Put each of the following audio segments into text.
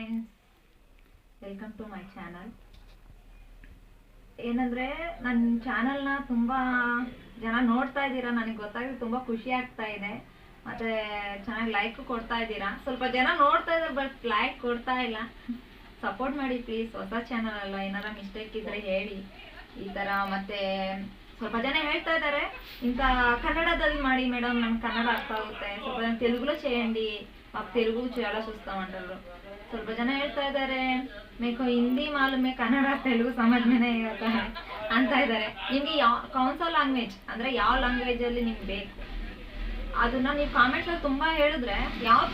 Friends, welcome to my channel. ಏನಂದ್ರೆ ನನ್ನ ಚಾನಲ್ನ ತುಂಬಾ ಜನ ನೋಡ್ತಾ ಇದ್ದೀರಾ, ನನಗೆ ಗೊತ್ತಾಗಿದೆ, ತುಂಬಾ ಖುಷಿ ಆಗ್ತಾ ಇದೆ. ಮತ್ತೆ ಚೆನ್ನಾಗಿ ಲೈಕ್ ಕೊಡ್ತಾ ಇದ್ದೀರಾ. ಸ್ವಲ್ಪ ಜನ ನೋಡ್ತಾ ಇದ್ದಾರೆ ಬಟ್ ಲೈಕ್ ಕೊಡ್ತಾ ಇಲ್ಲ. ಸಪೋರ್ಟ್ ಮಾಡಿ ಪ್ಲೀಸ್. ಹೊಸ ಚಾನಲ್ ಅಲ್ಲ, ಏನಾರ ಮಿಸ್ಟೇಕ್ ಇದ್ರೆ ಹೇಳಿ ಈ ತರ. ಮತ್ತೆ ಸ್ವಲ್ಪ ಜನ ಹೇಳ್ತಾ ఇದ್ದಾರೆ ఇంత కన్నడದಲ್ಲಿ ಮಾಡಿ మేడం, ನಮ್ಗೆ కన్నడ అర్థ అవుతాయి. ಸ್ವಲ್ಪ ಜನ తెలుగులో చేయండి, మాకు తెలుగు చాలా చూస్తామంటారు. ಸ್ವಲ್ಪ ಜನ ಹೇಳ್ತಾ ಇದ್ದಾರೆ ಮೇಕೋ ಹಿಂದಿ ಮಾಲೂಮೆ, ಕನ್ನಡ ತೆಲುಗು ಸಮಜ್ ಮೇನೆ आता है ಅಂತ ಇದ್ದಾರೆ. ನಿಮ್ಗೆ ಯಾವ ಕೌನ್ಸ ಲ್ಯಾಂಗ್ವೇಜ್ ಅಂದ್ರೆ ಯಾವ ಲ್ಯಾಂಗ್ವೇಜ್ ಅಲ್ಲಿ ನಿಮ್ಗೆ ಬೇಕು ಅದನ್ನ ನೀವು ಕಾಮೆಂಟ್ಸ್ ಅಲ್ಲಿ ತುಂಬಾ ಹೇಳಿದ್ರೆ,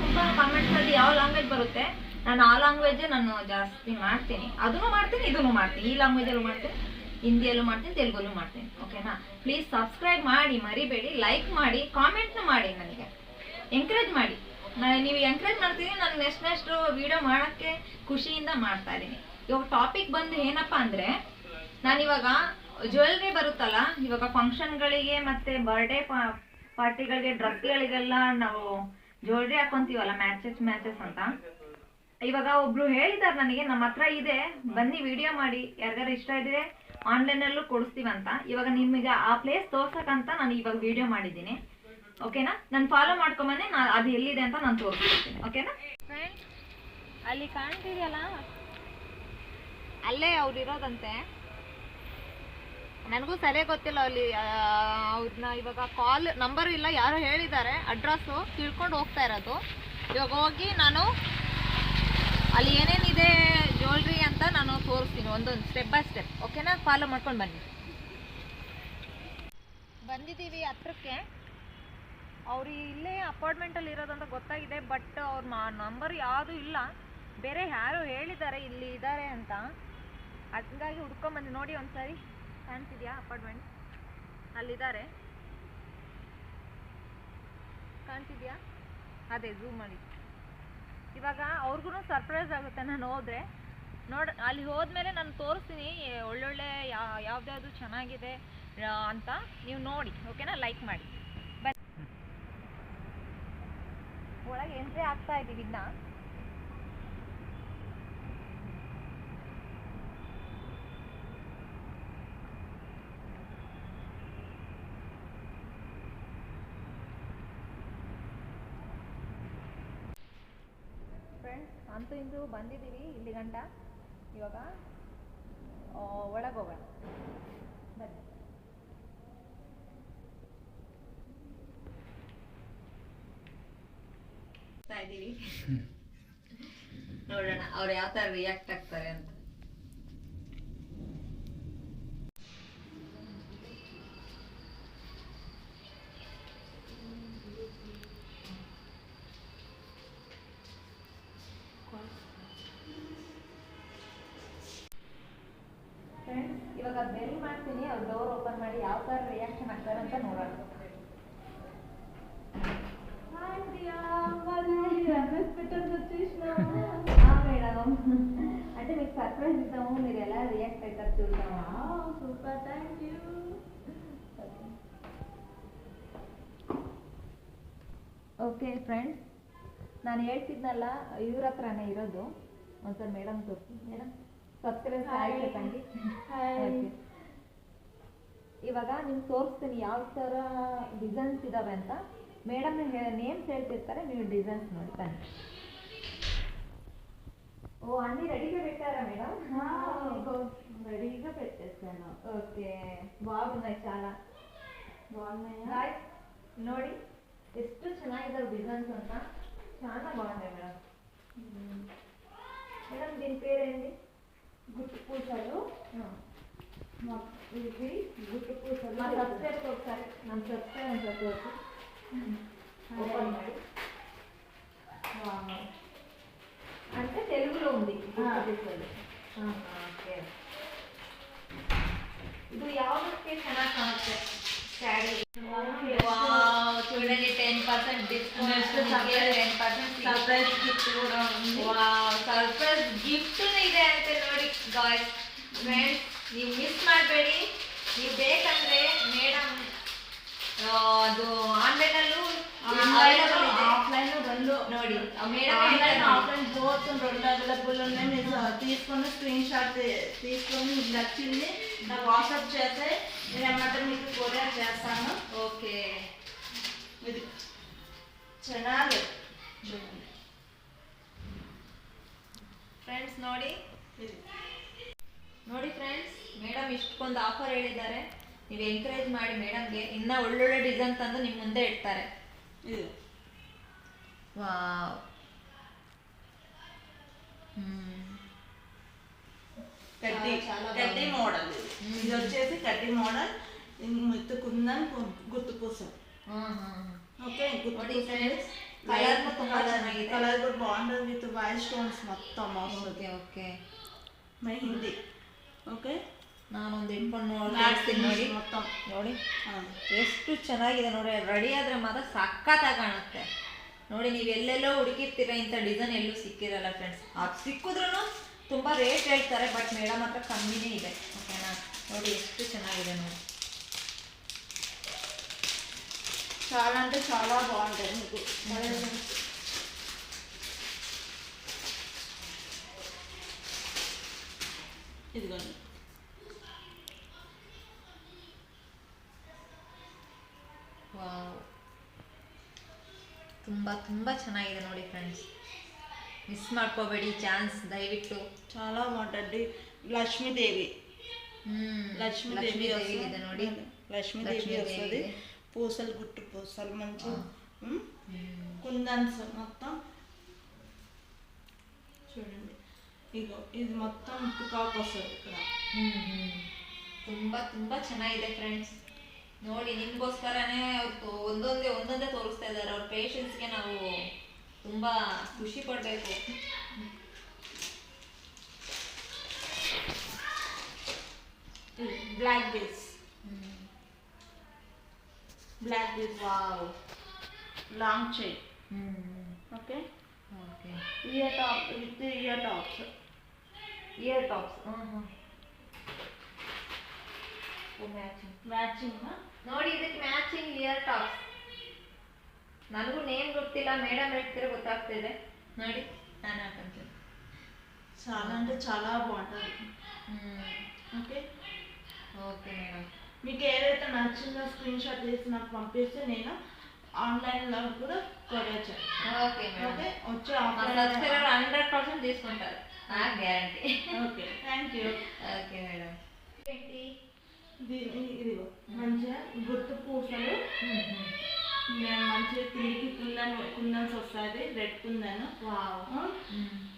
ತುಂಬಾ ಕಾಮೆಂಟ್ಸ್ ಅಲ್ಲಿ ಯಾವ ಲ್ಯಾಂಗ್ವೇಜ್ ಬರುತ್ತೆ ನಾನು ಆ ಲ್ಯಾಂಗ್ವೇಜ್ ನಾನು ಜಾಸ್ತಿ ಮಾಡ್ತೀನಿ. ಅದನ್ನು ಮಾಡ್ತೀನಿ, ಇದನ್ನು ಮಾಡ್ತೀನಿ. ಈ ಲ್ಯಾಂಗ್ವೇಜ್ ಅಲ್ಲೂ ಮಾಡ್ತೀನಿ, ಹಿಂದಿಯಲ್ಲೂ ಮಾಡ್ತೀನಿ, ತೆಲುಗಲ್ಲೂ ಮಾಡ್ತೀನಿ. ಓಕೆನಾ? ಪ್ಲೀಸ್ ಸಬ್ಸ್ಕ್ರೈಬ್ ಮಾಡಿ, ಮರಿಬೇಡಿ. ಲೈಕ್ ಮಾಡಿ, ಕಾಮೆಂಟ್ನ ಮಾಡಿ, ನನಗೆ ಎಂಕರೇಜ್ ಮಾಡಿ. ನೀವು ಎಂಕರೇಜ್ ಮಾಡ್ತೀನಿ, ನಾನು ನೆಕ್ಸ್ಟ್ ವಿಡಿಯೋ ಮಾಡೋಕ್ಕೆ ಖುಷಿಯಿಂದ ಮಾಡ್ತಾ ಇದ್ದೀನಿ. ಇವಾಗ ಟಾಪಿಕ್ ಬಂದು ಏನಪ್ಪ ಅಂದರೆ, ನಾನಿವಾಗ ಜ್ಯುವೆಲ್ರಿ ಬರುತ್ತಲ್ಲ, ಇವಾಗ ಫಂಕ್ಷನ್ಗಳಿಗೆ ಮತ್ತು ಬರ್ಡೇ ಪಾರ್ಟಿಗಳಿಗೆ, ಡ್ರೆಸ್ಗಳಿಗೆಲ್ಲ ನಾವು ಜ್ಯುವೆಲ್ರಿ ಹಾಕೊಂತೀವಲ್ಲ, ಮ್ಯಾಚಸ್ ಅಂತ. ಇವಾಗ ಒಬ್ರು ಹೇಳಿದಾರೆ ನನಗೆ, ನಮ್ಮ ಹತ್ರ ಇದೆ, ಬನ್ನಿ ವಿಡಿಯೋ ಮಾಡಿ, ಯಾರಿಗಾರು ಇಷ್ಟ ಇದ್ರೆ ಆನ್ಲೈನಲ್ಲೂ ಕೊಡಿಸ್ತೀವಂತ. ಇವಾಗ ನಿಮಗೆ ಆ ಪ್ಲೇಸ್ ತೋರ್ಸಕ್ಕಂತ ನಾನು ಇವಾಗ ವಿಡಿಯೋ ಮಾಡಿದ್ದೀನಿ. ಓಕೆನಾ? ನಾನು ಫಾಲೋ ಮಾಡ್ಕೊಂಬನ್ನಿ, ಅದು ಎಲ್ಲಿದೆ ಅಂತ ನಾನು ತೋರಿಸ್ತೀನಿ. ಓಕೆನಾ ಫ್ರೆಂಡ್ಸ್? ಅಲ್ಲಿ ಕಾಣ್ತಿದೆಯಲ್ಲ, ಅಲ್ಲೇ ಅವ್ರು ಇರೋದಂತೆ. ನನಗೂ ಸರಿಯಾಗಿ ಗೊತ್ತಿಲ್ಲ ಅಲ್ಲಿ ಅವ್ರನ್ನ. ಇವಾಗ ಕಾಲ್ ನಂಬರು ಇಲ್ಲ, ಯಾರೋ ಹೇಳಿದ್ದಾರೆ, ಅಡ್ರೆಸ್ಸು ತಿಳ್ಕೊಂಡು ಹೋಗ್ತಾ ಇರೋದು. ಇವಾಗ ಹೋಗಿ ನಾನು ಅಲ್ಲಿ ಏನೇನಿದೆ ಜ್ಯುವೆಲ್ರಿ ಅಂತ ನಾನು ತೋರಿಸ್ತೀನಿ, ಒಂದೊಂದು ಸ್ಟೆಪ್ ಬೈ ಸ್ಟೆಪ್. ಓಕೆನಾ? ಫಾಲೋ ಮಾಡ್ಕೊಂಡು ಬನ್ನಿ. ಬಂದಿದ್ದೀವಿ ಹತ್ರಕ್ಕೆ. ಅವ್ರು ಇಲ್ಲೇ ಅಪಾರ್ಟ್ಮೆಂಟಲ್ಲಿ ಇರೋದಂತ ಗೊತ್ತಾಗಿದೆ, ಬಟ್ ಅವ್ರ ನಂಬರ್ ಯಾವುದೂ ಇಲ್ಲ. ಬೇರೆ ಯಾರು ಹೇಳಿದ್ದಾರೆ ಇಲ್ಲಿ ಇದ್ದಾರೆ ಅಂತ, ಹಂಗಾಗಿ ಹುಡ್ಕೊಂಬಂದು. ನೋಡಿ ಒಂದ್ಸರಿ, ಕಾಣ್ತಿದ್ಯಾ ಅಪಾರ್ಟ್ಮೆಂಟ್? ಅಲ್ಲಿದ್ದಾರೆ, ಕಾಣ್ತಿದ್ಯಾ? ಅದೇ ಝೂಮ್ ಮಾಡಿ. ಇವಾಗ ಅವ್ರಿಗೂ ಸರ್ಪ್ರೈಸ್ ಆಗುತ್ತೆ ನಾನು ಹೋದರೆ. ಅಲ್ಲಿ ಹೋದ್ಮೇಲೆ ನಾನು ತೋರಿಸ್ತೀನಿ ಒಳ್ಳೊಳ್ಳೆ ಯಾವ್ದ್ಯಾವುದು ಚೆನ್ನಾಗಿದೆ ಅಂತ. ನೀವು ನೋಡಿ. ಓಕೆನಾ? ಲೈಕ್ ಮಾಡಿ. ಒಳಗೆ ಎಂಟ್ರಿ ಆಗ್ತಾ ಇದ್ದೀವಿ ಇನ್ನ. ಫ್ರೆಂಡ್ಸ್, ಅಂತೂ ಇಂದು ಬಂದಿದ್ದೀವಿ ಇಲ್ಲಿ ಗಂಟ. ಇವಾಗ ಒಳಗೆ ಹೋಗೋಣ ಬನ್ನಿ. ಇದ್ದೀವಿ, ನೋಡೋಣ ಅವ್ರು ಯಾವ ತರ ರಿಯಾಕ್ಟ್ ಆಗ್ತಾರೆ ಅಂತ. ಫ್ರೆಂಡ್ಸ್, ಇವಾಗ ಬೆಲ್ ಮಾಡ್ತೀನಿ, ಅವ್ರು ಡೋರ್ ಓಪನ್ ಮಾಡಿ ಯಾವ ತರ ರಿಯಾಕ್ಷನ್ ಆಗ್ತಾರೆ ಅಂತ ನೋಡೋಣ. అంటే మీకు సర్ప్రైజ్ ఇద్దాము, మీరు ఎలా రియాక్ట్ అవుతారు చూద్దాము. Super, thank you. Okay friends, ನಾನು ಹೇಳ್ತಿದ್ನಲ್ಲ ಇವ್ರ ಹತ್ರನೇ ಇರೋದು. ಒಂದ್ಸರಿ ಮೇಡಮ್ ತೋರಿಸಿ. ಮೇಡಮ್ ಸಬ್ಸ್ಕ್ರೈಬ್ ಆಯ್ತಂಗಿ. ಇವಾಗ ನಿಮ್ಗೆ ತೋರಿಸ್ತೀನಿ ಯಾವ ಥರ ಡಿಸೈನ್ಸ್ ಇದ್ದಾವೆ ಅಂತ. ಮೇಡಮ್ ನೇಮ್ಸ್ ಹೇಳ್ತಿರ್ತಾರೆ, ನೀವು ಡಿಸೈನ್ಸ್ ನೋಡಿ ಬನ್ನಿ. ఓ అన్ని రెడీగా పెట్టారా మేడం? రెడీగా పెట్టేస్తాను. ఓకే, బాగున్నాయి, చాలా బాగున్నాయి. గాయ్స్ ನೋಡಿ ಎಷ್ಟು ಚೆನ್ನಾಗಿದೆ ಡಿಸೈನ್ಸ್ ಅಂತ. చాలా బాగున్నాయి మేడం. మేడం దీని పేరేంటి? గుట్టు పూసలు. ఇది గుట్టు పూసలు. మా సబ్స్క్రైబ్ ఒకసారి ನಮ್ಮ సబ్స్క్రైబ్ ಅಂತ ತೋರಿಸಿ. ఓపెన్ ಮಾಡಿ. అంటే తెలుగులో ఉంది. ఓకే, ಇದು ಯಾವುದಕ್ಕೆ ಚೆನ್ನಾಗಿ ಕಾಣುತ್ತೆ? ಸ್ಯಾರಿ. చూడండి, 10% డిస్కౌంట్, 10% ಸರ್ಪ್ರೈಸ್ ಗಿಫ್ಟ್ ಕೂಡ ఉంది. ವಾವ್, ಸರ್ಪ್ರೈಸ್ ಗಿಫ್ಟ್ ಇದೆ ಅಂತ ನೋಡಿ ಗಾಯ್ಸ್. ಫ್ರೆಂಡ್ಸ್, ನೀವು ಮಿಸ್ ಮಾಡಬೇಡಿ. ನೀವು ಬೇಕಂದ್ರೆ ಮೇಡಮ್ ಅದು ಆನ್ಲೈನಲ್ಲೂ ఆఫ్లైన్ రెండు ನೋಡಿ ఆన్లైన్ ఆఫ్లైన్ బోత్ రెండు అవైలబుల్ ఉన్నాయి. మీరు తీసుకొని స్క్రీన్ షాట్ తీసుకొని మీకు నచ్చింది నాకు వాట్సాప్ చేస్తే నేను ఏమంటే మీకు కొరియర్ చేస్తాను. ఓకే ఇది ಚೆನ್ನಾಗಿ ಫ್ರೆಂಡ್ಸ್ ನೋಡಿ ನೋಡಿ ಫ್ರೆಂಡ್ಸ್, ಮೇಡಮ್ ಇಷ್ಟೊಂದು ಆಫರ್ ಹೇಳಿದ್ದಾರೆ. ನೀವು ಎಂಕರೇಜ್ ಮಾಡಿ ಮೇಡಮ್ಗೆ, ಇನ್ನೂ ಒಳ್ಳೊಳ್ಳೆ ಡಿಸೈನ್ ತಂದು ನಿಮ್ಮ ಮುಂದೆ ಇಡ್ತಾರೆ. ಇದು వావ్ కడ్డీ మోడల్. ఇది వచ్చేసి కడ్డీ మోడల్. ఇది కుందన్ గుర్తు పూసం. ఓకే, కలర్ ತುಂಬಾ ಚೆನ್ನಾಗಿದೆ. కలర్ కూడా బాగుంటుంది విత్ వైట్ స్టోన్స్ మొత్తం. Okay okay mehndi. ఓకే, ನಾನೊಂದು ಇಟ್ಕೊಂಡು ನೋಡ್ತೀನಿ ನೋಡಿ. ಮೊತ್ತಂ ನೋಡಿ ಎಷ್ಟು ಚೆನ್ನಾಗಿದೆ ನೋಡಿ. ರೆಡಿ ಆದರೆ ಮಾತ್ರ ಸಖತ್ತಾಗಿ ಕಾಣುತ್ತೆ ನೋಡಿ. ನೀವು ಎಲ್ಲೆಲ್ಲೋ ಹುಡುಕಿರ್ತೀರ, ಇಂಥ ಡಿಸೈನ್ ಎಲ್ಲೂ ಸಿಕ್ಕಿರಲ್ಲ ಫ್ರೆಂಡ್ಸ್. ಅದು ಸಿಕ್ಕಿದ್ರೂ ತುಂಬ ರೇಟ್ ಹೇಳ್ತಾರೆ, ಬಟ್ ಮೇಡಮ್ ಹತ್ರ ಕಮ್ಮಿನೇ ಇದೆ. ಓಕೆನಾ, ನೋಡಿ ಎಷ್ಟು ಚೆನ್ನಾಗಿದೆ ನೋಡಿ. చాలా అంటే చాలా బాగుంటుంది మీకు. ఇదిగోండి, ವಾವ್, ತುಂಬ ತುಂಬ ಚೆನ್ನಾಗಿದೆ ನೋಡಿ ಫ್ರೆಂಡ್ಸ್. ಮಿಸ್ ಮಾಡ್ಕೋಬೇಡಿ ಚಾನ್ಸ್ ದಯವಿಟ್ಟು. చాలా బాగుంటుంది. లక్ష్మీదేవి లక్ష్మీదేవి ಇದೆ ನೋಡಿ. లక్ష్మీదేవి వస్తుంది. పూసలు గుట్టు పూసలు మంచి కుందన్స్ మొత్తం చూడండి. ఇగో ఇది మొత్తం పికాక్ వస్తుంది ఇక్కడ. ತುಂಬ ತುಂಬ ಚೆನ್ನಾಗಿದೆ ಫ್ರೆಂಡ್ಸ್. ನೋಡಿ ನಿಮಗೋಸ್ಕರನೇ ಒಂದೊಂದೇ ತೋರಿಸ್ತಾ ಇದ್ದಾರೆ. ಅವ್ರ ಪೇಷನ್ಸ್ಗೆ ನಾವು ತುಂಬ ಖುಷಿ ಪಡಬೇಕು. Black base, black base. Wow, long chain. Okay okay, year top with ear tops. Ear tops matching ನೋಡಿ. ಇದಕ್ಕೆ ಮ್ಯಾಚಿಂಗ್ ಇಯರ್ ಟಾಪ್ಸ್. ನನಗೂ ನೇಮ್ ಗೊತ್ತಿಲ್ಲ, ಮೇಡಮ್ ಹೇಳ್ತಿರೋ ಗೊತ್ತಾಗ್ತಿದೆ ನೋಡಿ. ನಾನು ಹಾಕೊಂತೀನಿ. చాలా అంటే చాలా బాగుంటుంది. ఓకే ఓకే మేడం, మీకు ఏదైతే నచ్చిందో స్క్రీన్ షాట్ తీసి నాకు పంపిస్తే నేను ఆన్లైన్లో కూడా కొరియర్ చేస్తాను. Okay madam. ఓకే, వచ్చి సబ్స్క్రైబర్ 100% తీసుకుంటారు, guarantee. Okay, thank you. Okay madam. ఇదిగో మంచిగా గుర్తు పూసలు. మంచిగా కిందికి కుందన్స్ వస్తుంది. రెడ్ కుందన్.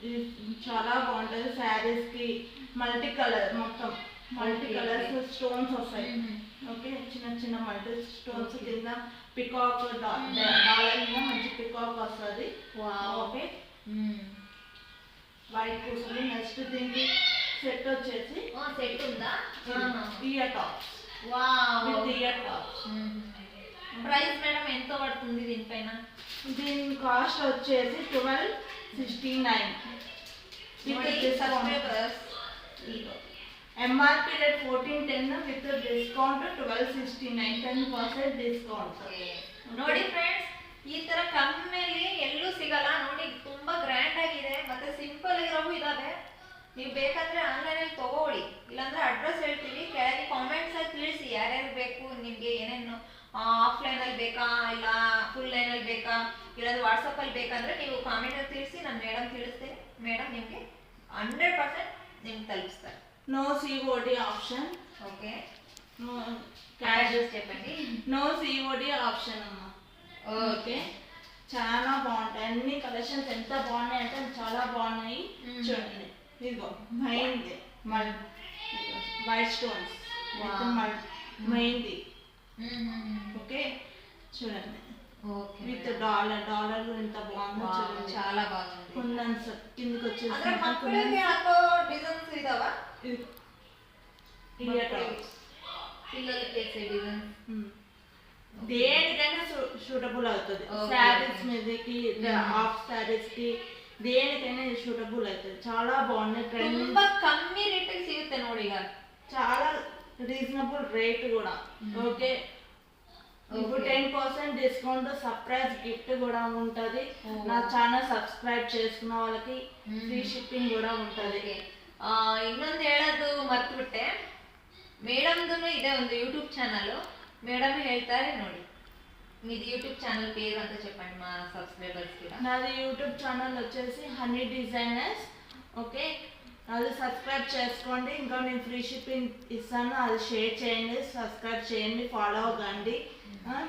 ఇది చాలా బాగుంటుంది. శారీస్కి మల్టీ కలర్, మొత్తం మల్టీ కలర్స్ స్టోన్స్ వస్తాయి. ఓకే, చిన్న చిన్న మల్టీ స్టోన్స్ కింద పికాక్ డాలర్ మీద మంచి పికాక్ వస్తుంది. ఓకే, వైట్ పూసలు. నెక్స్ట్ దీనికి సెట్ వచ్చేసి సెట్ ఉందా? Ear tops. With ear tops. Price madam ఎంత పడుతుంది దీనిపైన? దీని కాస్ట్ వచ్చేసి 1269. MRP rate 1410 with discount 1269, 10% discount. ನೋಡಿ ಫ್ರೆಂಡ್ಸ್, ಈ ತರ ಕಮ್ಮಿಯಲ್ಲಿ ಎಲ್ಲೂ ಸಿಗಲ್ಲ ನೋಡಿ. ತುಂಬಾ ಗ್ರ್ಯಾಂಡ್ ಆಗಿದೆ, ಮತ್ತೆ ಸಿಂಪಲ್ ಆಗಿರೋವು ಇದಾವೆ. ನೀವು ಬೇಕಂದ್ರೆ ಆನ್ಲೈನಲ್ಲಿ ತಗೊಳ್ಳಿ, ಇಲ್ಲಾಂದ್ರೆ ಅಡ್ರೆಸ್ ಹೇಳ್ತೀವಿ, ಕೆಳಗೆ ಕಾಮೆಂಟ್ಸ್ ಅಲ್ಲಿ ತಿಳಿಸಿ ಯಾರ್ಯಾರು ಬೇಕು ನಿಮಗೆ, ಏನೇನು ಆಫ್ಲೈನಲ್ಲಿ ಬೇಕಾ ಇಲ್ಲ ಫುಲ್ ಲೈನಲ್ಲಿ ಬೇಕಾ, ಇಲ್ಲಾಂದ್ರೆ ವಾಟ್ಸಪ್ಪಲ್ಲಿ ಬೇಕಂದ್ರೆ ನೀವು ಕಾಮೆಂಟಲ್ಲಿ ತಿಳಿಸಿ, ನಾನು ಮೇಡಮ್ ತಿಳಿಸ್ತೀನಿ. ಮೇಡಮ್ ನಿಮಗೆ 100% ನಿಮ್ಗೆ ತಲುಪಿಸ್ತಾರೆ. No COD option. Okay, cash చెప్పండి. నో సిఓడి ఆప్షన్ అమ్మా. ఓకే, చాలా బాగుంటాయి అన్ని కలెక్షన్స్. ఎంత బాగున్నాయి అంటే చాలా బాగున్నాయి. చూడండి, ఇదిగో mehndi, white stones, mehndi. Okay, చూడండి విత్ డాలర్ ఎంత బాగుందో చూడండి. చాలా బాగుంది. కుందన్స్ కిందకి వచ్చేసి డిజైన్స్ ఇదావా? పిల్లలకి చేసే డిజైన్ దేనికైనా సూటబుల్ అవుతుంది. శారీస్ మీదకి, హాఫ్ శారీస్ కి, దేనికైనా సూటబుల్ అవుతుంది. చాలా బాగున్నాయి. ತುಂಬಾ ಕಮ್ಮಿ ರೇಟ್ ಸಿಗುತ್ತೆ ನೋಡಿ. ಈಗ చాలా రీజనబుల్ రేట్ కూడా. ఓకే, ఇప్పుడు Okay. 10% డిస్కౌంట్ సర్ప్రైజ్ గిఫ్ట్ కూడా ఉంటది. Oh. నా ఛానల్ సబ్స్క్రైబ్ చేసుకున్న వాళ్ళకి ఫ్రీ ಶಿಪ್ಪಿಂಗ್ ಕೂಡ ఉంటది. ಇನ್ನೊಂದು ಹೇಳೋದು ಮರ್ತ್ಬಿಟ್ಟೆ, ಮೇಡಮ್ದು ಇದೆ ಒಂದು ಯೂಟ್ಯೂಬ್ ಚಾನಲ್. ಮೇಡಮ್ ಹೇಳ್ತಾರೆ ನೋಡಿ, మీది యూట్యూబ్ ఛానల్ పేరు అంతా చెప్పండి మా సబ్స్క్రైబర్స్ కి. నాది యూట్యూబ్ ఛానల్ వచ్చేసి హనీ డిజైనర్స్. ఓకే, అది సబ్స్క్రైబ్ చేసుకోండి. ఇంకా నేను ఫ్రీ షిప్పింగ్ ఇస్తాను, అది షేర్ చేయండి, సబ్స్క్రైబ్ చేయండి, ఫాలో అవ్వండి.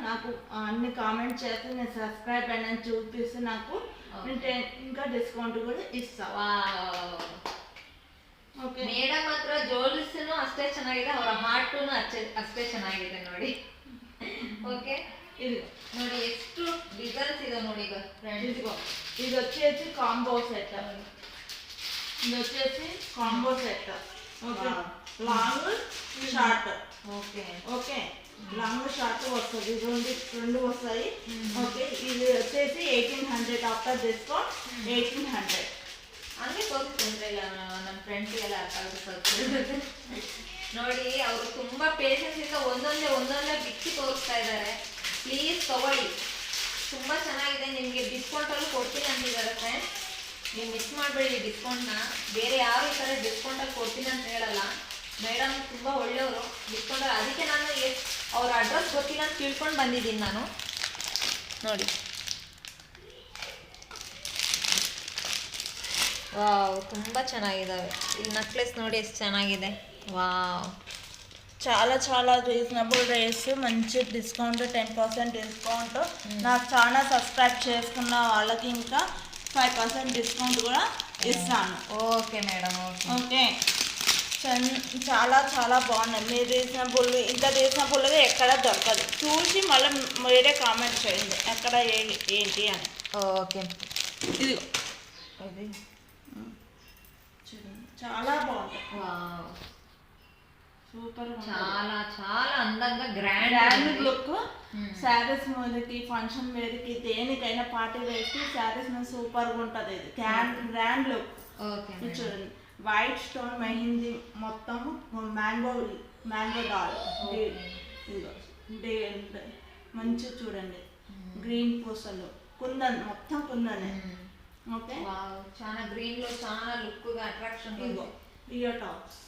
నాకు అన్ని కామెంట్ చేస్తే నేను సబ్స్క్రైబ్ అయినా చూపిస్తే నాకు ఇంకా డిస్కౌంట్ కూడా ఇస్తా. ಓಕೆ, ಮೇಡಮ್ ಹತ್ರ ಜೋಲಿಸ್ನು ಅಷ್ಟೇ ಚೆನ್ನಾಗಿದೆ, ಅವರ ಹಾರ್ಟುನು ಅಷ್ಟೇ ಚೆನ್ನಾಗಿದೆ ನೋಡಿ. ಓಕೆ, ఇది ನೋಡಿ ಎಷ್ಟು ಡಿಸೈನ್ಸ್ ಇದೆ ನೋಡಿ. ಈಗ ఇదిగో ఇది వచ్చేసి కాంబో సెట్. ఇది వచ్చేసి combo set. Okay, long short. Okay okay, long short వస్తుంది, రెండు వస్తాయి. ఓకే, ఇది వచ్చేసి 1800 ಆಫ್ಟರ್ ಡಿಸ್ಕೌಂಟ್ 1800. ಹಂಗೆ ತೋರಿಸ್ಕೊಂಡ್ರೆ ಇಲ್ಲ ನಮ್ಮ ಫ್ರೆಂಡ್ಸಿಗೆಲ್ಲ ಅರ್ಥ ಆಗುತ್ತೆ. ನೋಡಿ, ಅವರು ತುಂಬಾ ಪೇಷನ್ಸ್ ಇಂದ ಒಂದೊಂದೇ ಬಿಚ್ಚಿ ತೋರಿಸ್ತಾ ಇದ್ದಾರೆ. ಪ್ಲೀಸ್ ತಗೊಳ್ಳಿ, ತುಂಬಾ ಚೆನ್ನಾಗಿದೆ. ನಿಮಗೆ ಡಿಸ್ಕೌಂಟ್ ಅಲ್ಲಿ ಕೊಡ್ತೀನಿ ಅಂತಿದ್ದಾರೆ ಫ್ರೆಂಡ್ಸ್, ನೀವು ಮಿಸ್ ಮಾಡಬೇಡಿ ಡಿಸ್ಕೌಂಟ್ನ. ಬೇರೆ ಯಾರು ಈ ಥರ ಡಿಸ್ಕೌಂಟ್ ಅಲ್ಲಿ ಕೊಡ್ತೀನಿ ಅಂತ ಹೇಳಲ್ಲ. ಮೇಡಮ್ ತುಂಬಾ ಒಳ್ಳೆಯವರು ಡಿಸ್ಕೌಂಟ್. ಅದಕ್ಕೆ ನಾನು ಅವ್ರ ಅಡ್ರೆಸ್ ಗೊತ್ತಿಲ್ಲ ಅಂತ ತಿಳ್ಕೊಂಡು ಬಂದಿದ್ದೀನಿ ನಾನು. ನೋಡಿ, ವಾವ್, ತುಂಬ ಚೆನ್ನಾಗಿದ್ದಾವೆ. ಇಲ್ಲಿ ನೆಕ್ಲೆಸ್ ನೋಡಿ ಎಷ್ಟು ಚೆನ್ನಾಗಿದೆ. ವಾವ್, చాలా చాలా రీజనబుల్ రేట్స్, మంచి డిస్కౌంట్, 10% డిస్కౌంట్. నాకు ఛానల్ సబ్స్క్రైబ్ చేసుకున్న వాళ్ళకి ఇంకా 5% డిస్కౌంట్ కూడా ఇస్తాను. Okay madam, okay. ఓకే, చాలా చాలా బాగున్నాయి. మీరు రీజనబుల్, ఇంత రీజనబుల్గా ఎక్కడ దొరకదు. చూసి మళ్ళీ మీరే కామెంట్ చేయండి ఎక్కడ ఏంటి అని. ఓకే, ఇదిగో అది చూడండి, చాలా బాగుంది. వావ్, సూపర్, చాలా చాలా అందంగా గ్రాండ్ గ్రాండ్ లుక్. శారీస్ మీదకి, ఫంక్షన్ మీదకి, దేనికైనా పార్టీ వేసి శారీస్ మీద సూపర్గా ఉంటుంది. ఇది గ్రాండ్ లుక్. ఓకే, చూడండి, వైట్ స్టోన్ మెహందీ మొత్తం, మ్యాంగో డాల్, మంచి చూడండి, గ్రీన్ పూసలు, కుందన్, మొత్తం కుందనే. ఓకే, వావ్, చాలా గ్రీన్ లో చాలా లుక్ గా అట్రాక్షన్. ఇగో ఇయర్ టాప్స్,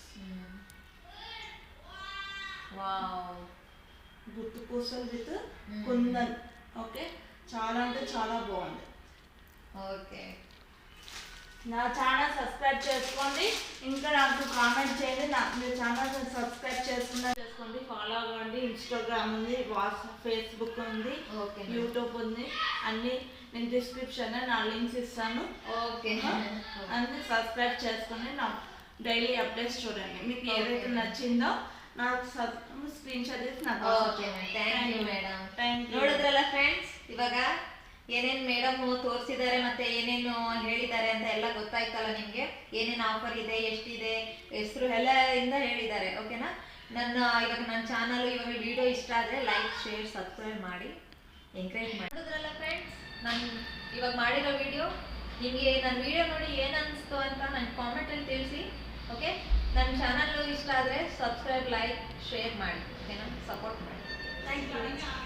వావ్, గుత్తు పూసలు విత్ కుందన్. ఓకే, చాలా అంటే చాలా బాగుంది. ఓకే, నా ఛానల్ సబ్స్క్రైబ్ చేసుకోండి, ఇంకా నాకు కామెంట్ చేయండి. మీ ఛానల్ సబ్స్క్రైబ్ చేసుకోండి, ఫాలో అవ్వండి. ఇన్స్టాగ్రామ్ ఉంది, వాట్సాప్, ఫేస్బుక్ ఉంది, ఓకే, యూట్యూబ్ ఉంది. అన్నీ నేను డిస్క్రిప్షన్లో నా లింక్స్ ఇస్తాను. ఓకే, అన్నీ సబ్స్క్రైబ్ చేసుకొని నా డైలీ అప్డేట్స్ చూడండి. మీకు ఏదైతే నచ్చిందో నాకు ಸ್ಕ್ರೀನ್ ಶಾಟ್ ಇಸ್ ನಾನು. Okay madam, thank you madam. Thank you. ನೋಡಿದ್ರಲ್ಲ ಫ್ರೆಂಡ್ಸ್, ಇವಾಗ ಏನೇನು ಮೇಡಮ್ ತೋರಿಸಿದ್ದಾರೆ ಮತ್ತೆ ಏನೇನು ಹೇಳಿದ್ದಾರೆ ಅಂತ ಎಲ್ಲ ಗೊತ್ತಾಯ್ತಲ್ಲ ನಿಮಗೆ. ಏನೇನು ಆಫರ್ ಇದೆ, ಎಷ್ಟಿದೆ, ಹೆಸರು ಎಲ್ಲ ಇಂದ ಹೇಳಿದ್ದಾರೆ. ಓಕೆನಾ? ಇವಾಗ ನನ್ನ ಚಾನಲ್ ಇವಾಗ ವಿಡಿಯೋ ಇಷ್ಟ ಆದರೆ ಲೈಕ್, ಶೇರ್, ಸಬ್ಸ್ಕ್ರೈಬ್ ಮಾಡಿ ಎಂಕರೇಜ್ ಮಾಡಿ. ನೋಡಿದ್ರಲ್ಲ ಫ್ರೆಂಡ್ಸ್, ನಾನು ಇವಾಗ ಮಾಡಿರೋ ವಿಡಿಯೋ ನಿಮಗೆ, ನನ್ನ ವಿಡಿಯೋ ನೋಡಿ ಏನು ಅನಿಸ್ತು ಅಂತ ನನ್ನ ಕಾಮೆಂಟಲ್ಲಿ ತಿಳಿಸಿ. ಓಕೆ, ನನ್ನ ಚಾನಲ್ ಇಷ್ಟ ಆದರೆ ಸಬ್ಸ್ಕ್ರೈಬ್, ಲೈಕ್, ಶೇರ್ ಮಾಡಿ. ಓಕೆನಾ? ಸಪೋರ್ಟ್ ಮಾಡಿ. Thank you.